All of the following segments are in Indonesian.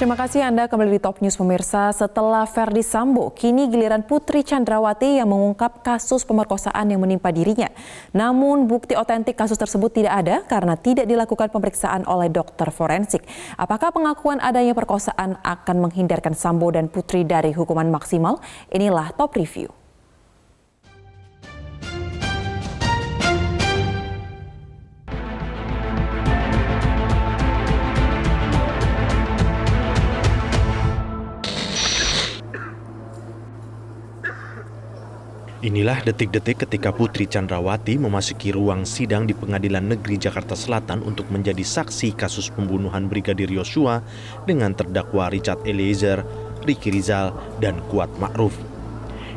Terima kasih Anda kembali di Top News pemirsa. Setelah Ferdy Sambo, kini giliran Putri Chandrawati yang mengungkap kasus pemerkosaan yang menimpa dirinya. Namun bukti otentik kasus tersebut tidak ada karena tidak dilakukan pemeriksaan oleh dokter forensik. Apakah pengakuan adanya perkosaan akan menghindarkan Sambo dan Putri dari hukuman maksimal? Inilah Top Review. Inilah detik-detik ketika Putri Chandrawati memasuki ruang sidang di Pengadilan Negeri Jakarta Selatan untuk menjadi saksi kasus pembunuhan Brigadir Yosua dengan terdakwa Richard Eliezer, Ricky Rizal, dan Kuat Ma'ruf.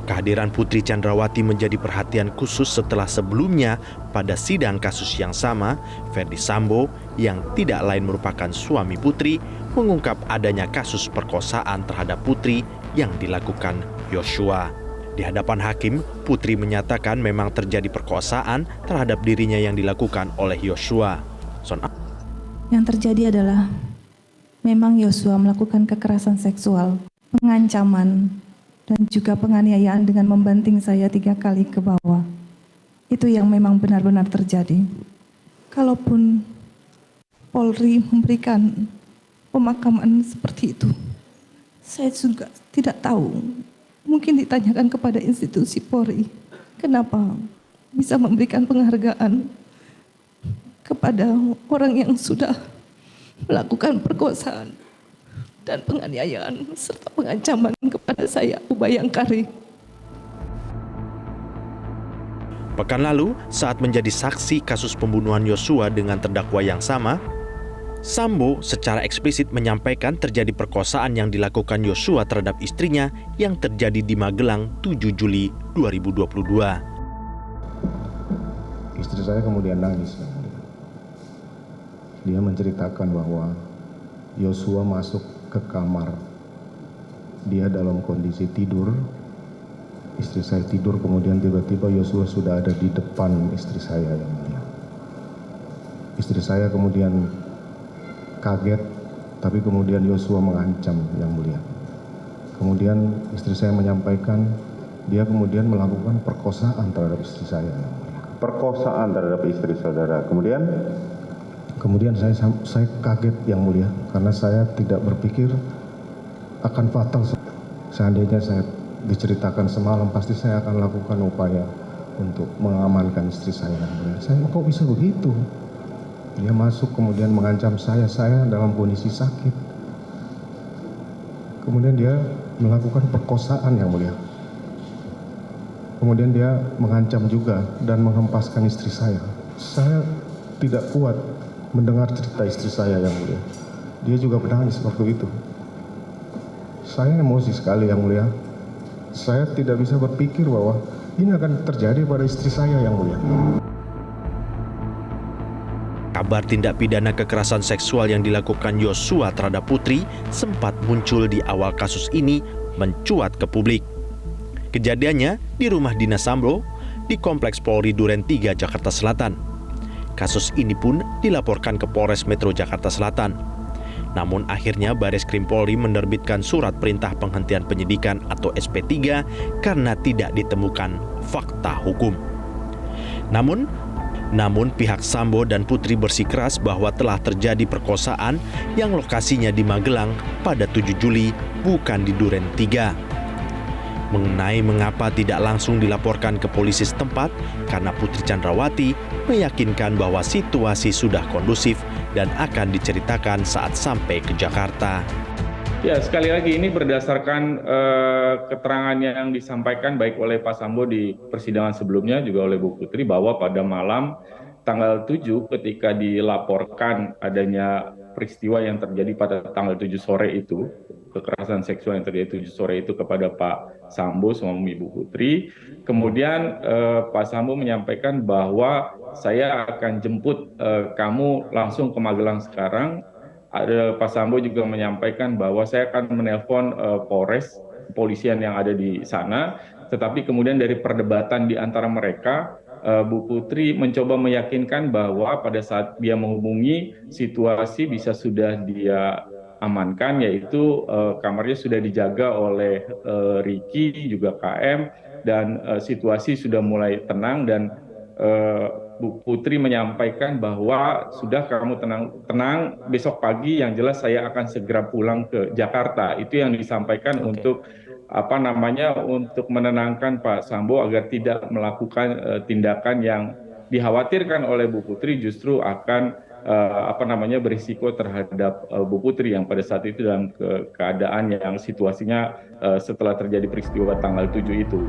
Kehadiran Putri Chandrawati menjadi perhatian khusus setelah sebelumnya pada sidang kasus yang sama, Ferdy Sambo yang tidak lain merupakan suami Putri mengungkap adanya kasus perkosaan terhadap Putri yang dilakukan Yosua. Di hadapan hakim, Putri menyatakan memang terjadi perkosaan terhadap dirinya yang dilakukan oleh Yosua. Yang terjadi adalah memang Yosua melakukan kekerasan seksual, pengancaman, dan juga penganiayaan dengan membanting saya 3 kali ke bawah. Itu yang memang benar-benar terjadi. Kalaupun Polri memberikan pemakaman seperti itu, saya juga tidak tahu. Mungkin ditanyakan kepada institusi Polri, kenapa bisa memberikan penghargaan kepada orang yang sudah melakukan perkosaan dan penganiayaan serta pengancaman kepada saya, Ubayangkari. Pekan lalu, saat menjadi saksi kasus pembunuhan Yosua dengan terdakwa yang sama, Sambo secara eksplisit menyampaikan terjadi perkosaan yang dilakukan Yosua terhadap istrinya yang terjadi di Magelang 7 Juli 2022. Istri saya kemudian nangis. Dia menceritakan bahwa Yosua masuk ke kamar. Dia dalam kondisi tidur. Istri saya tidur, kemudian tiba-tiba Yosua sudah ada di depan istri saya yang mulia. Istri saya kemudian kaget, tapi kemudian Yosua mengancam yang mulia. Kemudian istri saya menyampaikan dia kemudian melakukan perkosaan terhadap istri saya yang mulia. Perkosaan terhadap istri saudara. Kemudian saya kaget yang mulia karena saya tidak berpikir akan fatal. Seandainya saya diceritakan semalam, pasti saya akan lakukan upaya untuk mengamankan istri saya yang mulia. Saya kok bisa begitu? Dia masuk kemudian mengancam saya dalam kondisi sakit. Kemudian dia melakukan perkosaan yang mulia. Kemudian dia mengancam juga dan menghempaskan istri saya. Saya tidak kuat mendengar cerita istri saya yang mulia. Dia juga menangis waktu itu. Saya emosi sekali yang mulia. Saya tidak bisa berpikir bahwa ini akan terjadi pada istri saya yang mulia. Kabar tindak pidana kekerasan seksual yang dilakukan Yosua terhadap Putri sempat muncul di awal kasus ini mencuat ke publik. Kejadiannya di rumah dinas Sambo di Kompleks Polri Duren 3 Jakarta Selatan. Kasus ini pun dilaporkan ke Polres Metro Jakarta Selatan. Namun akhirnya Bareskrim Polri menerbitkan surat perintah penghentian penyidikan atau SP3 karena tidak ditemukan fakta hukum. Namun pihak Sambo dan Putri bersikeras bahwa telah terjadi perkosaan yang lokasinya di Magelang pada 7 Juli bukan di Duren 3. Mengenai mengapa tidak langsung dilaporkan ke polisi setempat karena Putri Chandrawati meyakinkan bahwa situasi sudah kondusif dan akan diceritakan saat sampai ke Jakarta. Ya, sekali lagi ini berdasarkan keterangan yang disampaikan baik oleh Pak Sambo di persidangan sebelumnya juga oleh Bu Putri bahwa pada malam tanggal 7 ketika dilaporkan adanya peristiwa yang terjadi pada tanggal 7 sore itu, kekerasan seksual yang terjadi 7 sore itu kepada Pak Sambo suami Bu Putri, kemudian Pak Sambo menyampaikan bahwa saya akan jemput kamu langsung ke Magelang sekarang. Ada Pak Sambo juga menyampaikan bahwa saya akan menelpon Polres, kepolisian yang ada di sana, tetapi kemudian dari perdebatan di antara mereka, Bu Putri mencoba meyakinkan bahwa pada saat dia menghubungi situasi bisa sudah dia amankan, yaitu kamarnya sudah dijaga oleh Ricky juga KM, dan situasi sudah mulai tenang, dan Bu Putri menyampaikan bahwa sudah, kamu tenang, besok pagi yang jelas saya akan segera pulang ke Jakarta. Itu yang disampaikan untuk untuk menenangkan Pak Sambo agar tidak melakukan tindakan yang dikhawatirkan oleh Bu Putri justru akan berisiko terhadap Bu Putri yang pada saat itu dalam keadaan yang situasinya setelah terjadi peristiwa tanggal 7 itu.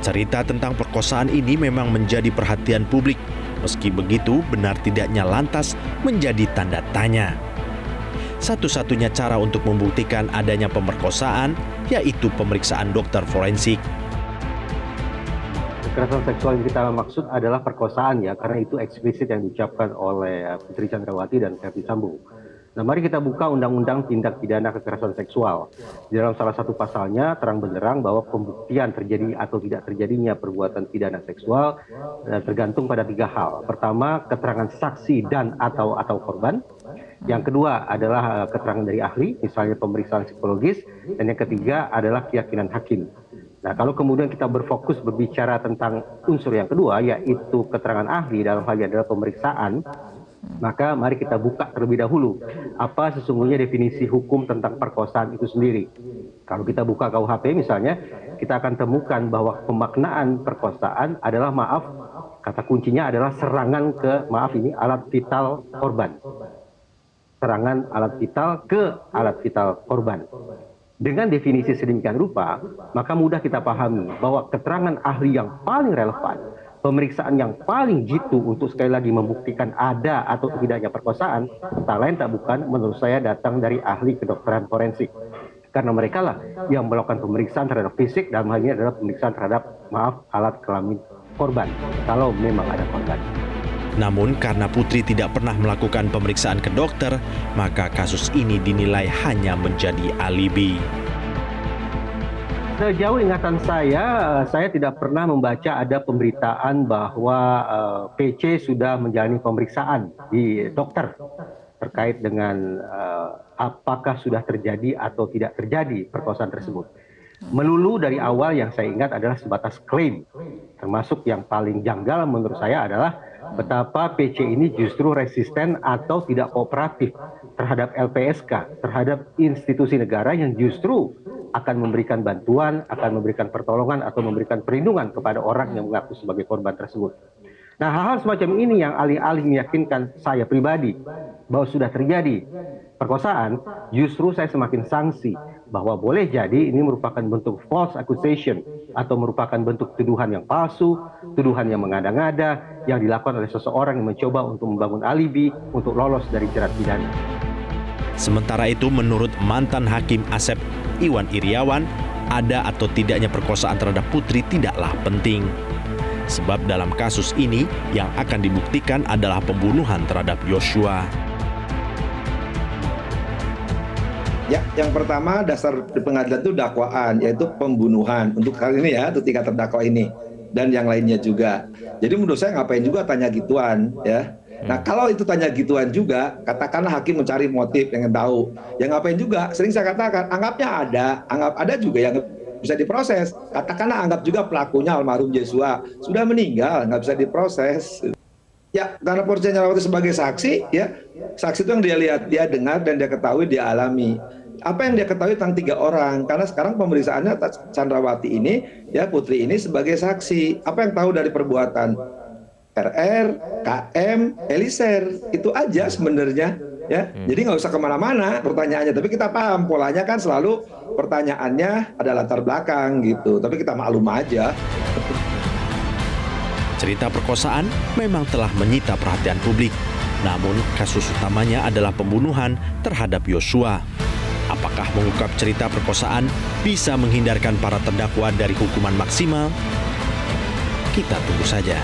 Cerita tentang perkosaan ini memang menjadi perhatian publik. Meski begitu, benar tidaknya lantas menjadi tanda tanya. Satu-satunya cara untuk membuktikan adanya pemerkosaan yaitu pemeriksaan dokter forensik. Kekerasan seksual yang kita maksud adalah perkosaan ya, karena itu eksplisit yang diucapkan oleh Putri Chandrawati dan Ferdi Sambo. Nah, mari kita buka Undang-Undang Tindak Pidana Kekerasan Seksual. Di dalam salah satu pasalnya terang benderang bahwa pembuktian terjadi atau tidak terjadinya perbuatan pidana seksual tergantung pada 3 hal. Pertama, keterangan saksi dan atau korban. Yang kedua adalah keterangan dari ahli, misalnya pemeriksaan psikologis. Dan yang ketiga adalah keyakinan hakim. Nah, kalau kemudian kita berfokus berbicara tentang unsur yang kedua, yaitu keterangan ahli, dalam hal ini adalah pemeriksaan, maka mari kita buka terlebih dahulu apa sesungguhnya definisi hukum tentang perkosaan itu sendiri. Kalau kita buka KUHP misalnya, kita akan temukan bahwa pemaknaan perkosaan adalah, kata kuncinya adalah serangan ke, alat vital korban. Serangan alat vital ke alat vital korban. Dengan definisi sedemikian rupa, maka mudah kita pahami bahwa keterangan ahli yang paling relevan, pemeriksaan yang paling jitu untuk sekali lagi membuktikan ada atau tidaknya perkosaan, tak lain tak bukan menurut saya datang dari ahli kedokteran forensik. Karena mereka lah yang melakukan pemeriksaan terhadap fisik, dalam hal ini adalah pemeriksaan terhadap, alat kelamin korban, kalau memang ada korban. Namun karena Putri tidak pernah melakukan pemeriksaan ke dokter, maka kasus ini dinilai hanya menjadi alibi. Sejauh ingatan saya tidak pernah membaca ada pemberitaan bahwa PC sudah menjalani pemeriksaan di dokter terkait dengan apakah sudah terjadi atau tidak terjadi perkosaan tersebut. Melulu dari awal yang saya ingat adalah sebatas klaim, termasuk yang paling janggal menurut saya adalah betapa PC ini justru resisten atau tidak kooperatif terhadap LPSK, terhadap institusi negara yang justru akan memberikan bantuan, akan memberikan pertolongan atau memberikan perlindungan kepada orang yang mengaku sebagai korban tersebut. Nah, hal-hal semacam ini yang alih-alih meyakinkan saya pribadi bahwa sudah terjadi perkosaan, justru saya semakin sangsi bahwa boleh jadi ini merupakan bentuk false accusation atau merupakan bentuk tuduhan yang palsu, tuduhan yang mengada-ngada, yang dilakukan oleh seseorang yang mencoba untuk membangun alibi untuk lolos dari jerat pidana. Sementara itu, menurut mantan Hakim Asep Iwan Iriawan, ada atau tidaknya perkosaan terhadap Putri tidaklah penting. Sebab dalam kasus ini yang akan dibuktikan adalah pembunuhan terhadap Yosua. Ya, yang pertama dasar di pengadilan itu dakwaan, yaitu pembunuhan. Untuk kali ini ya, untuk 3 terdakwa ini. Dan yang lainnya juga. Jadi menurut saya ngapain juga tanya gituan ya. Nah, kalau itu tanya gituan juga, katakanlah hakim mencari motif, pengen tahu. Ya ngapain juga, sering saya katakan, anggap ada juga yang bisa diproses. Katakanlah anggap juga pelakunya almarhum Yosua sudah meninggal, nggak bisa diproses. Ya, karena Putri Chandrawati sebagai saksi, ya saksi itu yang dia lihat, dia dengar, dan dia ketahui, dia alami. Apa yang dia ketahui tentang 3 orang? Karena sekarang pemeriksaannya Chandrawati ini, ya Putri ini sebagai saksi. Apa yang tahu dari perbuatan RR, KM, Elisir, itu aja sebenarnya. Ya, jadi nggak usah kemana-mana pertanyaannya. Tapi kita paham polanya kan selalu pertanyaannya ada latar belakang gitu. Tapi kita maklum aja. Cerita perkosaan memang telah menyita perhatian publik. Namun kasus utamanya adalah pembunuhan terhadap Yosua. Apakah mengungkap cerita perkosaan bisa menghindarkan para terdakwa dari hukuman maksimal? Kita tunggu saja.